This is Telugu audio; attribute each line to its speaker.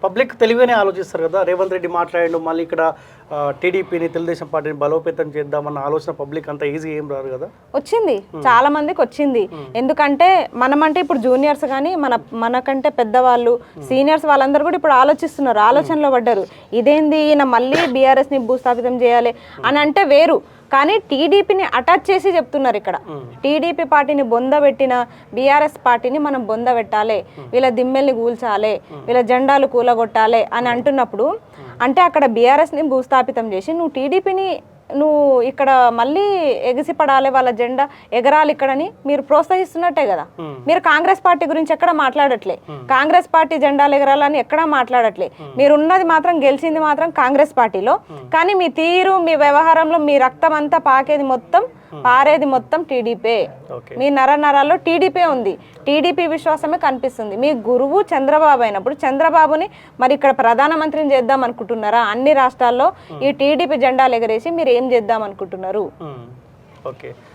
Speaker 1: పబ్లిక్ తెలివిగానే ఆలోచిస్తారు కదా. రేవంత్ రెడ్డి మాట్లాడిండు, మళ్ళీ ఇక్కడ టీడీపీని తెలుగుదేశం పార్టీని బలోపేతం చేద్దామన్న ఆలోచన పబ్లిక్ అంత ఈజీ ఏం రాదు కదా.
Speaker 2: వచ్చింది, చాలా మందికి వచ్చింది. ఎందుకంటే మనమంటే ఇప్పుడు జూనియర్స్ కానీ మనకంటే పెద్దవాళ్ళు సీనియర్స్ వాళ్ళందరూ కూడా ఇప్పుడు ఆలోచిస్తున్నారు, ఆలోచనలో పడ్డారు. ఇదేంది ఈయన మళ్ళీ బీఆర్ఎస్ని భూస్థాపితం చేయాలి అని అంటే వేరు, కానీ టీడీపీని అటాచ్ చేసి చెప్తున్నారు ఇక్కడ. టీడీపీ పార్టీని బొందబెట్టిన బీఆర్ఎస్ పార్టీని మనం బొందబెట్టాలి, వీళ్ళ దిమ్మెల్ని కూల్చాలి, వీళ్ళ జెండాలు కూలగొట్టాలి అని అంటున్నప్పుడు అంటే అక్కడ బీఆర్ఎస్ని భూస్థాపితం చేసి నువ్వు ఇక్కడ మళ్ళీ ఎగిసిపడాలి, వాళ్ళ జెండా ఎగరాలి ఇక్కడని మీరు ప్రోత్సహిస్తున్నట్టే కదా. మీరు కాంగ్రెస్ పార్టీ గురించి ఎక్కడ మాట్లాడట్లే, కాంగ్రెస్ పార్టీ జెండాలు ఎగరాలని ఎక్కడా మాట్లాడట్లే. మీరు ఉన్నది మాత్రం గెలిచింది మాత్రం కాంగ్రెస్ పార్టీలో, కానీ మీ తీరు మీ వ్యవహారంలో మీ రక్తం అంతా పారేది మొత్తం టీడీపీ. మీ నరాల్లో టీడీపీ ఉంది, టీడీపీ విశ్వాసమే కనిపిస్తుంది. మీ గురువు చంద్రబాబు అయినప్పుడు చంద్రబాబుని మరి ఇక్కడ ప్రధానమంత్రిని చేద్దాం అనుకుంటున్నారా? అన్ని రాష్ట్రాల్లో ఈ టీడీపీ జెండాలు ఎగరేసి మీరు ఏం చేద్దాం అనుకుంటున్నారు?
Speaker 1: ఓకే.